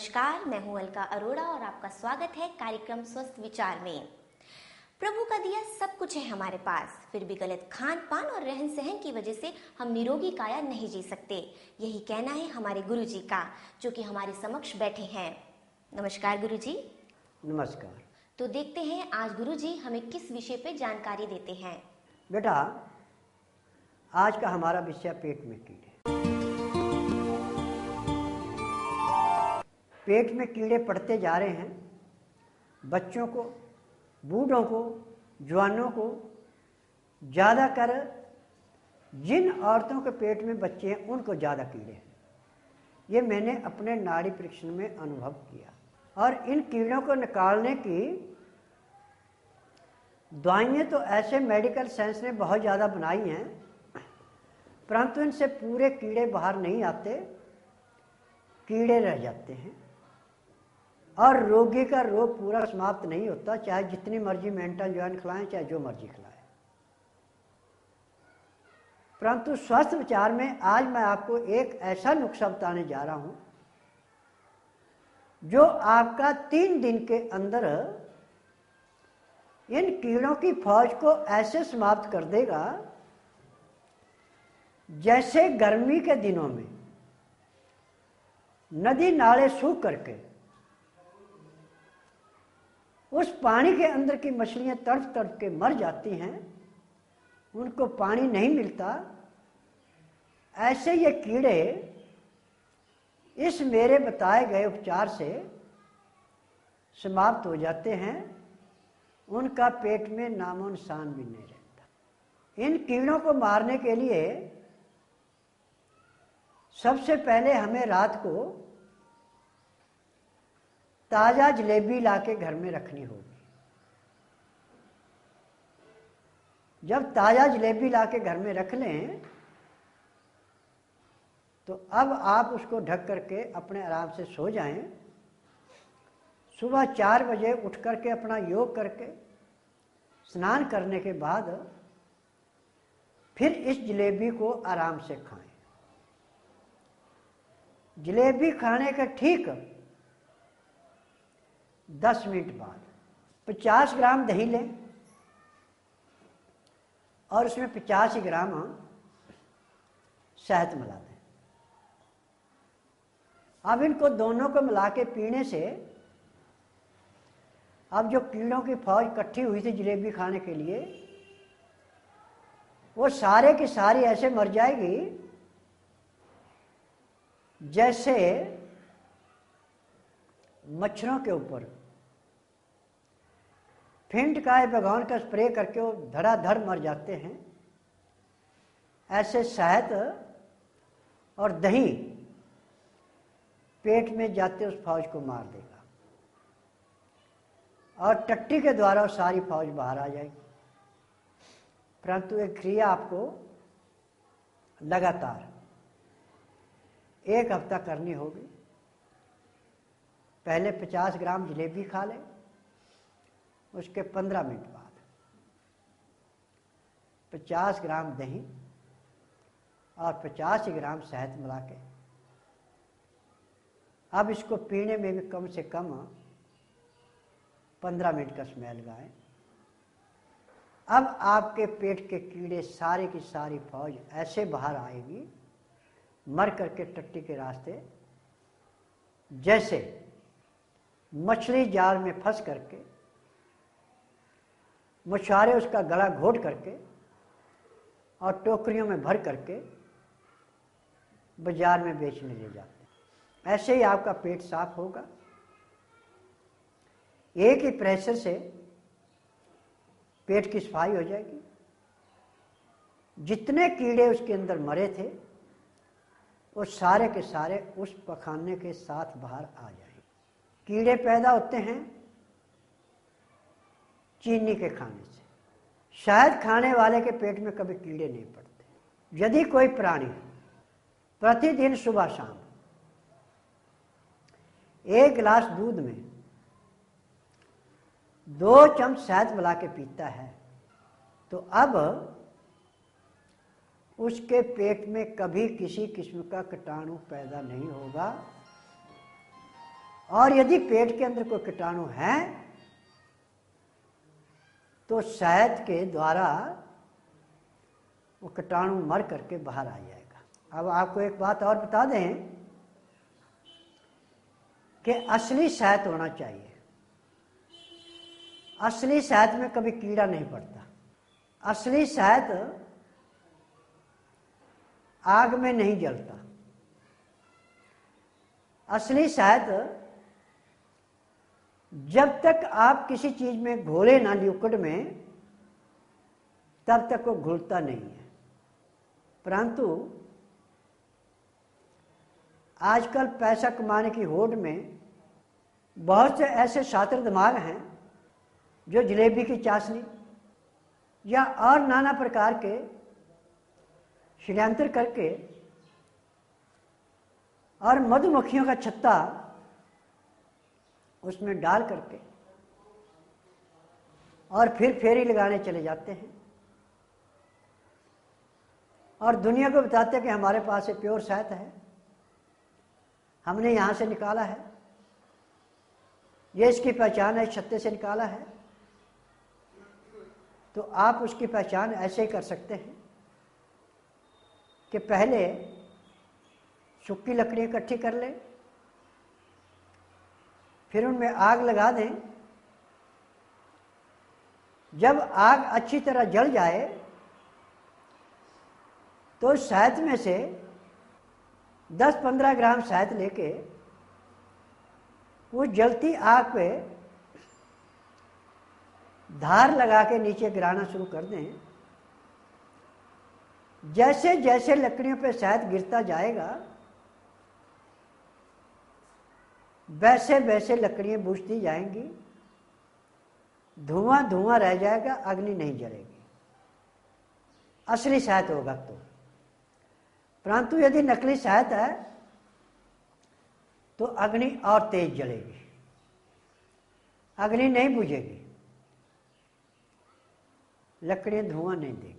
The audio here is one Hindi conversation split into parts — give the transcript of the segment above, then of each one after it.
नमस्कार, मैं हूं अलका अरोड़ा और आपका स्वागत है कार्यक्रम स्वस्थ विचार में। प्रभु का दिया सब कुछ है हमारे पास, फिर भी गलत खान पान और रहन सहन की वजह से हम निरोगी काया नहीं जी सकते। यही कहना है हमारे गुरुजी का, जो कि हमारे समक्ष बैठे हैं। नमस्कार गुरुजी। नमस्कार। तो देखते हैं आज गुरुजी हमें किस विषय पे जानकारी देते हैं। बेटा, आज का हमारा विषय पेट में कीड़े। पेट में कीड़े पड़ते जा रहे हैं। बच्चों को, बूढ़ों को, जवानों को, ज़्यादातर जिन औरतों के पेट में बच्चे हैं उनको ज़्यादा कीड़े हैं। ये मैंने अपने नाड़ी परीक्षण में अनुभव किया। और इन कीड़ों को निकालने की दवाइयाँ तो ऐसे मेडिकल साइंस ने बहुत ज़्यादा बनाई हैं, परंतु इनसे पूरे कीड़े बाहर नहीं आते, कीड़े रह जाते हैं और रोगी का रोग पूरा समाप्त नहीं होता, चाहे जितनी मर्जी मेंटल ज्वाइन खिलाएं, चाहे जो मर्जी खिलाएं। परंतु स्वस्थ विचार में आज मैं आपको एक ऐसा नुस्खा बताने जा रहा हूं जो आपका 3 दिन के अंदर इन कीड़ों की फौज को ऐसे समाप्त कर देगा जैसे गर्मी के दिनों में नदी नाले सूख करके उस पानी के अंदर की मछलियां तड़प तड़प के मर जाती हैं, उनको पानी नहीं मिलता, ऐसे ये कीड़े इस मेरे बताए गए उपचार से समाप्त हो जाते हैं। उनका पेट में नामो निशान भी नहीं रहता। इन कीड़ों को मारने के लिए सबसे पहले हमें रात को ताज़ा जलेबी लाके घर में रखनी होगी। जब ताज़ा जलेबी लाके घर में रख लें तो अब आप उसको ढक करके अपने आराम से सो जाएं। सुबह 4 बजे उठ करके अपना योग करके स्नान करने के बाद फिर इस जलेबी को आराम से खाएं। जलेबी खाने का ठीक 10 मिनट बाद 50 ग्राम दही लें और उसमें 85 ग्राम शहद मिला दें। अब इनको दोनों को मिला के पीने से अब जो कीड़ों की फौज इकट्ठी हुई थी जलेबी खाने के लिए, वो सारे की सारी ऐसे मर जाएगी जैसे मच्छरों के ऊपर फिंट का भगवान का स्प्रे करके वो धड़ाधड़ मर जाते हैं। ऐसे शहद और दही पेट में जाते उस फौज को मार देगा और टट्टी के द्वारा वो सारी फौज बाहर आ जाएगी। परंतु एक क्रिया आपको लगातार 1 हफ्ता करनी होगी। पहले 50 ग्राम जलेबी खा लें, उसके 15 मिनट बाद 50 ग्राम दही और 50 ग्राम शहद मिला के अब इसको पीने में भी कम से कम 15 मिनट का समय लगाएं। अब आपके पेट के कीड़े सारे की सारी फौज ऐसे बाहर आएगी मर करके टट्टी के रास्ते, जैसे मछली जाल में फंस करके मछुआरे उसका गला घोट करके और टोकरियों में भर करके बाजार में बेचने ले जाते हैं। ऐसे ही आपका पेट साफ होगा। एक ही प्रेशर से पेट की सफाई हो जाएगी। जितने कीड़े उसके अंदर मरे थे वो सारे के सारे उस पखाने के साथ बाहर आ जाएंगे। कीड़े पैदा होते हैं चीनी के खाने से। शहद खाने वाले के पेट में कभी कीड़े नहीं पड़ते। यदि कोई प्राणी प्रतिदिन सुबह शाम 1 गिलास दूध में 2 चम्मच शहद मिला के पीता है तो अब उसके पेट में कभी किसी किस्म का कीटाणु पैदा नहीं होगा और यदि पेट के अंदर कोई कीटाणु है तो शहद के द्वारा वो कीटाणु मर करके बाहर आ जाएगा। अब आपको एक बात और बता दें कि असली शहद होना चाहिए। असली शहद में कभी कीड़ा नहीं पड़ता। असली शहद आग में नहीं जलता। असली शहद जब तक आप किसी चीज में घोले ना लिक्विड में तब तक वो घुलता नहीं है। परंतु आजकल पैसा कमाने की होड़ में बहुत से ऐसे शातिर दिमाग हैं जो जलेबी की चाशनी या और नाना प्रकार के षड्यंत्र करके और मधुमक्खियों का छत्ता उसमें डाल करके और फिर फेरी लगाने चले जाते हैं और दुनिया को बताते हैं कि हमारे पास ये प्योर शहद है, हमने यहाँ से निकाला है, ये इसकी पहचान है, छत्ते से निकाला है। तो आप उसकी पहचान ऐसे ही कर सकते हैं कि पहले सूखी लकड़ी इकट्ठी कर लें, फिर उनमें आग लगा दें। जब आग अच्छी तरह जल जाए तो शहद में से 10-15 ग्राम शहद लेके वो जलती आग पे धार लगा के नीचे गिराना शुरू कर दें। जैसे जैसे लकड़ियों पे शहद गिरता जाएगा वैसे वैसे लकड़ियां बुझती जाएंगी, धुआं धुआं रह जाएगा, अग्नि नहीं जलेगी। असली शहद होगा तो। परंतु यदि नकली शहद है तो अग्नि और तेज जलेगी, अग्नि नहीं बुझेगी, लकड़ियां धुआं नहीं देगी।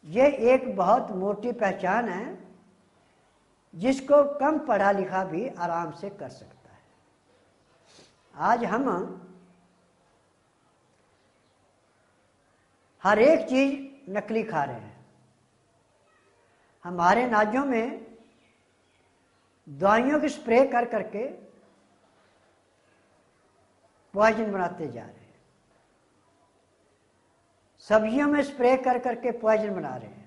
ये एक बहुत मोटी पहचान है जिसको कम पढ़ा लिखा भी आराम से कर सकता है। आज हम हर एक चीज नकली खा रहे हैं। हमारे नाजों में दवाइयों की स्प्रे कर करके पॉइजन बनाते जा रहे हैं, सब्जियों में स्प्रे कर करके पॉइजन बना रहे हैं,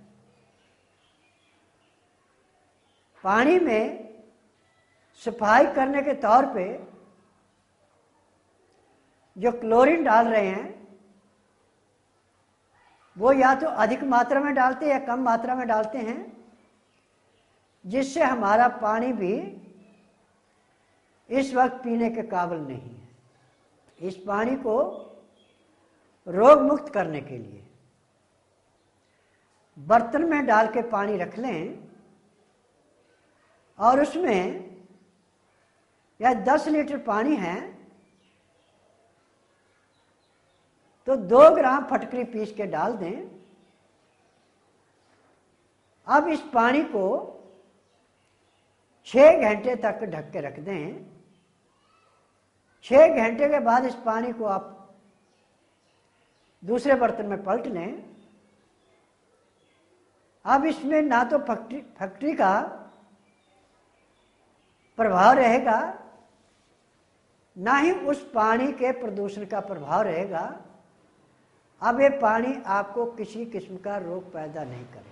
पानी में सफाई करने के तौर पे जो क्लोरीन डाल रहे हैं वो या तो अधिक मात्रा में डालते हैं या कम मात्रा में डालते हैं, जिससे हमारा पानी भी इस वक्त पीने के काबिल नहीं है। इस पानी को रोग मुक्त करने के लिए बर्तन में डाल के पानी रख लें और उसमें या 10 लीटर पानी है तो 2 ग्राम फटकरी पीस के डाल दें। अब इस पानी को 6 घंटे तक ढक के रख दें। 6 घंटे के बाद इस पानी को आप दूसरे बर्तन में पलट लें। अब इसमें ना तो फैक्ट्री का प्रभाव रहेगा, ना ही उस पानी के प्रदूषण का प्रभाव रहेगा। अब ये पानी आपको किसी किस्म का रोग पैदा नहीं करेगा।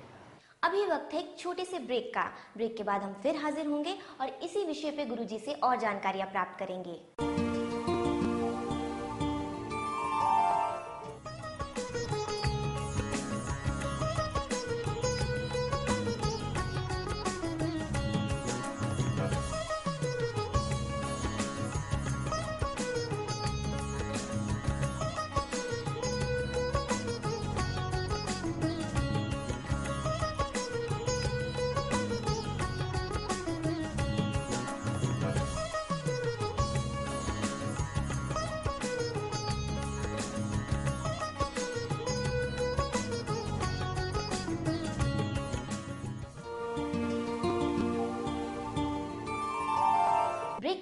अभी वक्त है एक छोटे से ब्रेक का। ब्रेक के बाद हम फिर हाजिर होंगे और इसी विषय पे गुरुजी से और जानकारियां प्राप्त करेंगे।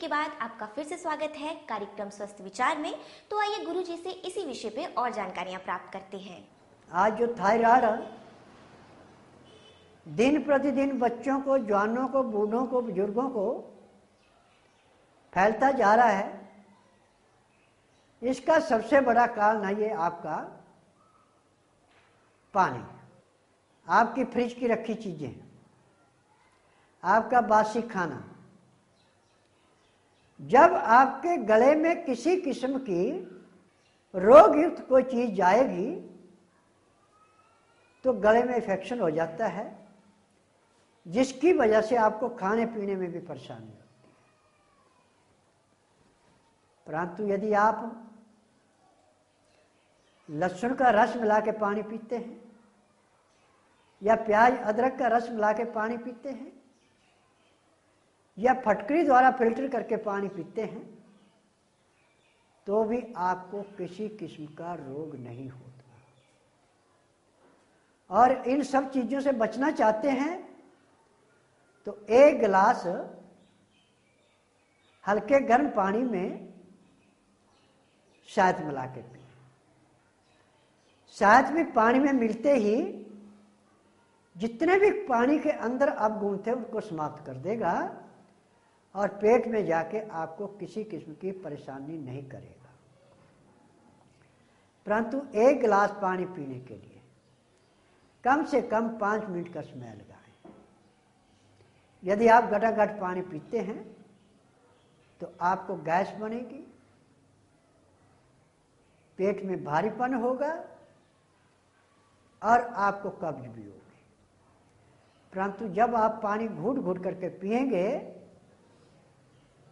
के बाद आपका फिर से स्वागत है कार्यक्रम स्वस्थ विचार में। तो आइए गुरु जी से इसी विषय पे और जानकारियां प्राप्त करते हैं। आज जो थायराइड दिन प्रतिदिन बच्चों को, जवानों को, बूढ़ों को, बुजुर्गों को फैलता जा रहा है, इसका सबसे बड़ा कारण है ये आपका पानी, आपकी फ्रिज की रखी चीजें, आपका बासी खाना। जब आपके गले में किसी किस्म की रोग युक्त कोई चीज जाएगी तो गले में इन्फेक्शन हो जाता है, जिसकी वजह से आपको खाने पीने में भी परेशानी होती है। परंतु यदि आप लहसुन का रस मिला के पानी पीते हैं या प्याज अदरक का रस मिला के पानी पीते हैं या फटकरी द्वारा फिल्टर करके पानी पीते हैं, तो भी आपको किसी किस्म का रोग नहीं होता। और इन सब चीजों से बचना चाहते हैं तो एक गिलास हल्के गर्म पानी में शहद मिला के पिए। शहद भी पानी में मिलते ही जितने भी पानी के अंदर आप गुण थे उनको समाप्त कर देगा और पेट में जाके आपको किसी किस्म की परेशानी नहीं करेगा। परंतु एक गिलास पानी पीने के लिए कम से कम 5 मिनट का समय लगाएं। यदि आप घटाघट पानी पीते हैं तो आपको गैस बनेगी, पेट में भारीपन होगा और आपको कब्ज भी होगी। परंतु जब आप पानी घूट घूट करके पिएंगे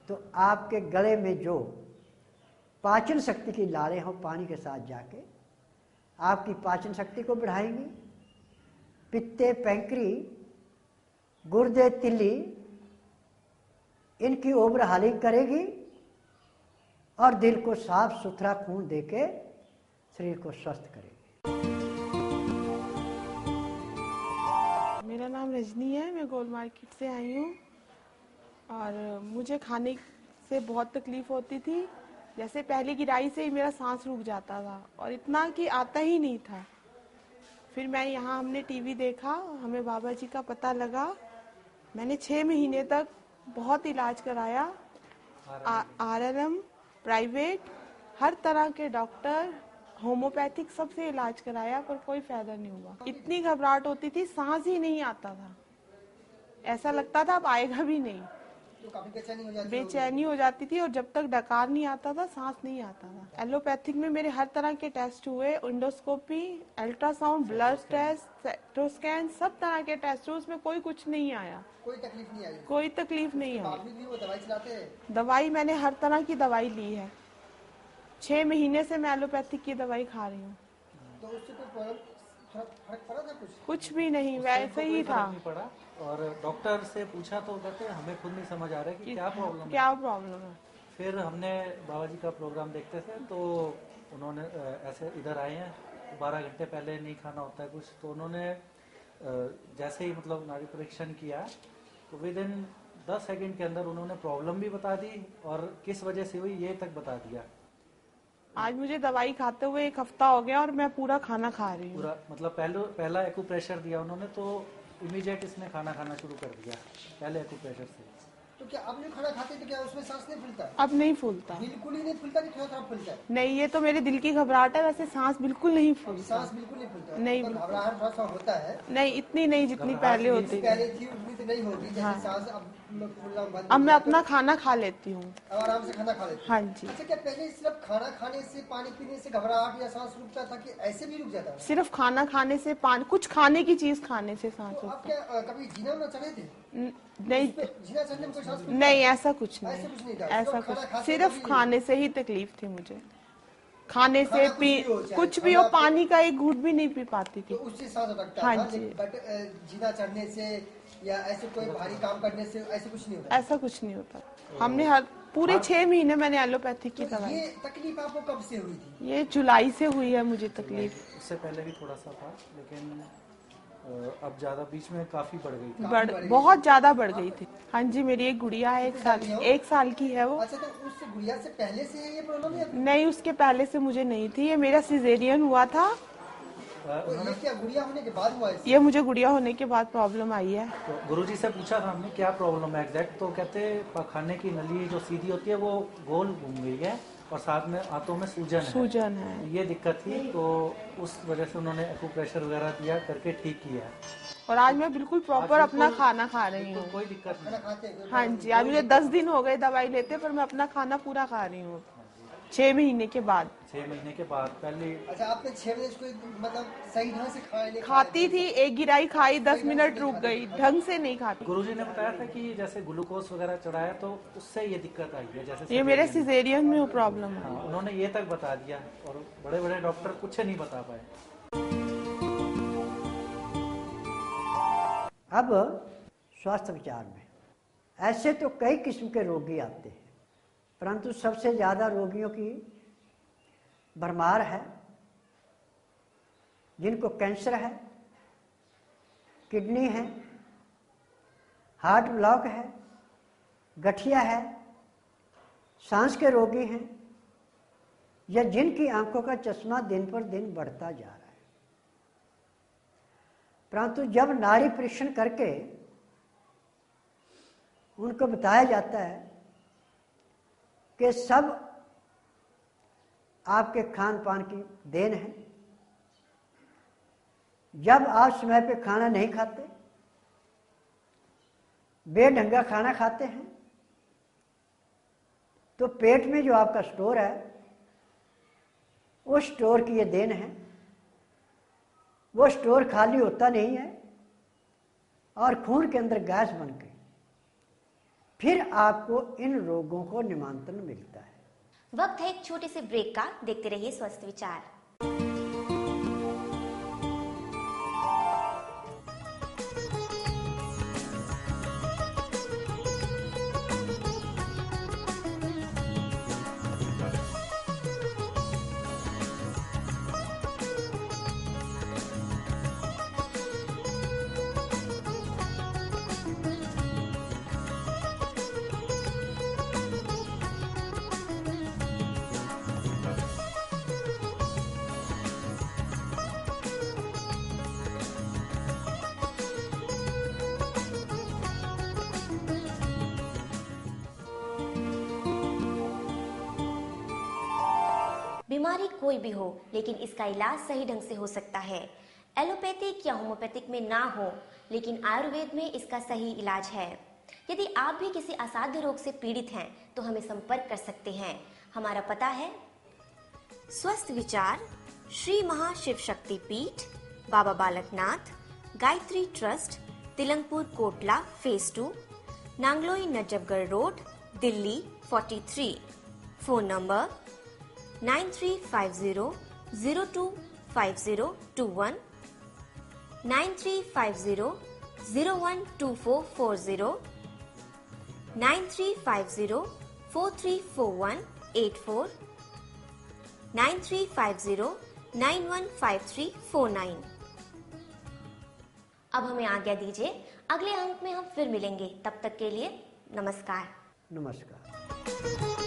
तो आपके गले में जो पाचन शक्ति की लालें हो पानी के साथ जाके आपकी पाचन शक्ति को बढ़ाएंगी, पित्ते, पैंक्री, गुर्दे, तिल्ली, इनकी ओवरहालिंग करेगी और दिल को साफ सुथरा खून देके शरीर को स्वस्थ करेगी। मेरा नाम रजनी है, मैं गोल मार्केट से आई हूँ और मुझे खाने से बहुत तकलीफ होती थी। जैसे पहली गिराई से ही मेरा सांस रुक जाता था और इतना कि आता ही नहीं था। फिर मैं यहाँ हमने टीवी देखा, हमें बाबा जी का पता लगा। मैंने 6 महीने तक बहुत इलाज कराया, आरएलएम, प्राइवेट, हर तरह के डॉक्टर, होम्योपैथिक सबसे इलाज कराया पर कोई फायदा नहीं हुआ। इतनी घबराहट होती थी, सांस ही नहीं आता था, ऐसा लगता था अब आएगा भी नहीं। तो काफी बेचैनी हो जाती थी और जब तक डकार नहीं आता था सांस नहीं आता था। एलोपैथिक में मेरे हर तरह के टेस्ट हुए, इंडोस्कोपी, अल्ट्रासाउंड, ब्लड टेस्ट, सेक्टोस्कैन, सब तरह के टेस्ट हुए, उसमें कोई कुछ नहीं आया, कोई तकलीफ नहीं आई। कोई तकलीफ नहीं आई। भी वो दवाई चलाते हैं? दवाई मैंने हर तरह की दवाई ली है, 6 महीने से मैं एलोपैथिक की दवाई खा रही हूँ। तो उससे कोई फर्क पड़ा था? कुछ भी नहीं, वैसे ही था। पड़ा और डॉक्टर से पूछा तो कहते हमें खुद नहीं समझ आ रहा है कि क्या प्रॉब्लम है। फिर हमने बाबा जी का प्रोग्राम देखते थे तो उन्होंने ऐसे इधर आए हैं, 12 घंटे पहले नहीं खाना होता है कुछ, तो उन्होंने जैसे ही मतलब नाड़ी परीक्षण किया तो विद इन 10 सेकंड के अंदर उन्होंने प्रॉब्लम भी बता दी और किस वजह से हुई ये तक बता दिया। आज मुझे दवाई खाते हुए 1 हफ्ता हो गया और मैं पूरा खाना खा रही हूँ। पूरा मतलब पहला एक्यूप्रेशर दिया उन्होंने तो इमीडिएट इसने खाना खाना शुरू कर दिया पहले एक्यूप्रेशर से। तो क्या आप जो खाना खाते तो क्या उसमें सांस नहीं फूलता? अब नहीं फूलता, बिल्कुल ही नहीं फूलता कि थोड़ा थोड़ा फूलता है? नहीं, ये तो मेरे दिल की घबराहट है, वैसे सांस बिल्कुल नहीं फूलता। सांस बिल्कुल नहीं फूलता? नहीं, तो घबराहट थोड़ा सा होता है? नहीं, इतनी नहीं जितनी पहले होती थी। पहले थी उतनी तो नहीं होगी जैसे सांस अब फूलना बंद। अब मैं अपना खाना खा लेती हूँ, अब आराम से खाना खा लेती हूँ। हाँ जी। अच्छा, क्या पहले सिर्फ खाना खाने से, पानी पीने से घबराहट या सांस रुकता था कि ऐसे भी रुक जाता था? सिर्फ खाना खाने से, कुछ खाने की चीज खाने से सांस तो आप रुकता। क्या कभी जीना ना चढ़े थे? नहीं, जीना चढ़ने में कोई सांस नहीं, ऐसा कुछ ऐसा कुछ नहीं, नहीं था? ऐसा खाना कुछ, खाते सिर्फ कभी- खाने से ही तकलीफ थी मुझे। खाने से खाना कुछ पी, भी हो, चाहे कुछ भी हो, खाना- पानी का एक घूंट भी नहीं पी पाती तो थी। उससे सांस अटकता हाँ था, जी। बट जीना चढ़ने से या ऐसे कोई भारी काम करने से ऐसे कुछ नहीं होता? ऐसा कुछ नहीं होता। हमने पूरे 6 महीने मैंने एलोपैथिक की तो दवाई। ये तकलीफ आपको कब से हुई थी? ये जुलाई से हुई है मुझे तकलीफ। उससे पहले भी थोड़ा सा था लेकिन अब ज्यादा बीच में काफी बढ़ गई थी। बहुत ज्यादा बढ़ गई थी। हाँ जी, मेरी एक गुड़िया है, 1 साल की है वो। अच्छा, तो उस गुड़िया से पहले से है ये प्रॉब्लम या नहीं, उसके पहले से मुझे नहीं थी, ये मेरा सिजेरियन हुआ था। ये क्या गुड़िया होने के बाद हुआ है? ये मुझे गुड़िया होने के बाद प्रॉब्लम आई है। तो गुरुजी से पूछा था हमने क्या प्रॉब्लम है एग्जैक्ट, तो कहते पखाने की नली जो सीधी होती है वो गोल घूम गई है और साथ में आंतों में सूजन है। ये दिक्कत थी, तो उस वजह से उन्होंने एक्यूप्रेशर वगैरह दिया करके ठीक किया। और आज मैं बिल्कुल प्रॉपर अपना खाना खा रही हूँ, कोई दिक्कत नहीं। हाँ जी, आज मुझे 10 दिन हो गए दवाई लेते, पर मैं अपना खाना पूरा खा रही हूँ 6 महीने के बाद। 6 महीने के बाद पहले। अच्छा, आपने 6 महीने इसको मतलब सही ढंग से खाती थी, एक गिराई खाई, 10 मिनट रुक गई, ढंग से नहीं खाती। गुरुजी ने बताया था कि जैसे ग्लूकोज वगैरह चढ़ाया तो उससे ये दिक्कत आई है। जैसे ये मेरे सिजेरियन में प्रॉब्लम है। हाँ, उन्होंने ये तक बता दिया और बड़े बड़े डॉक्टर कुछ नहीं बता पाए। अब स्वास्थ्य विचार में ऐसे तो कई किस्म के रोगी आते हैं, परंतु सबसे ज़्यादा रोगियों की भरमार है जिनको कैंसर है, किडनी है, हार्ट ब्लॉक है, गठिया है, सांस के रोगी हैं, या जिनकी आंखों का चश्मा दिन पर दिन बढ़ता जा रहा है। परंतु जब नाड़ी परीक्षण करके उनको बताया जाता है कि सब आपके खान पान की देन है, जब आप समय पे खाना नहीं खाते, बेढंगा खाना खाते हैं, तो पेट में जो आपका स्टोर है उस स्टोर की ये देन है। वो स्टोर खाली होता नहीं है और खून के अंदर गैस बन गई, फिर आपको इन रोगों को निमंत्रण मिलता है। वक्त है एक छोटे से ब्रेक का। देखते रहिए स्वस्थ विचार। बीमारी कोई भी हो, लेकिन इसका इलाज सही ढंग से हो सकता है। एलोपैथिक या होम्योपैथिक में ना हो, लेकिन आयुर्वेद में इसका सही इलाज है। यदि आप भी किसी असाध्य रोग से पीड़ित हैं तो हमें संपर्क कर सकते हैं। हमारा पता है स्वस्थ विचार, Shri Mahashiv Shakti Peeth, Baba Balaknath, Gayatri trust, Tilangpur Kotla phase 2, Nangloi Najafgarh road, Delhi 43। Phone number 9350025021, 9350012440, 9350434184, 9350915349। अब हमें आज्ञा दीजिए, अगले अंक में हम फिर मिलेंगे। तब तक के लिए नमस्कार। नमस्कार।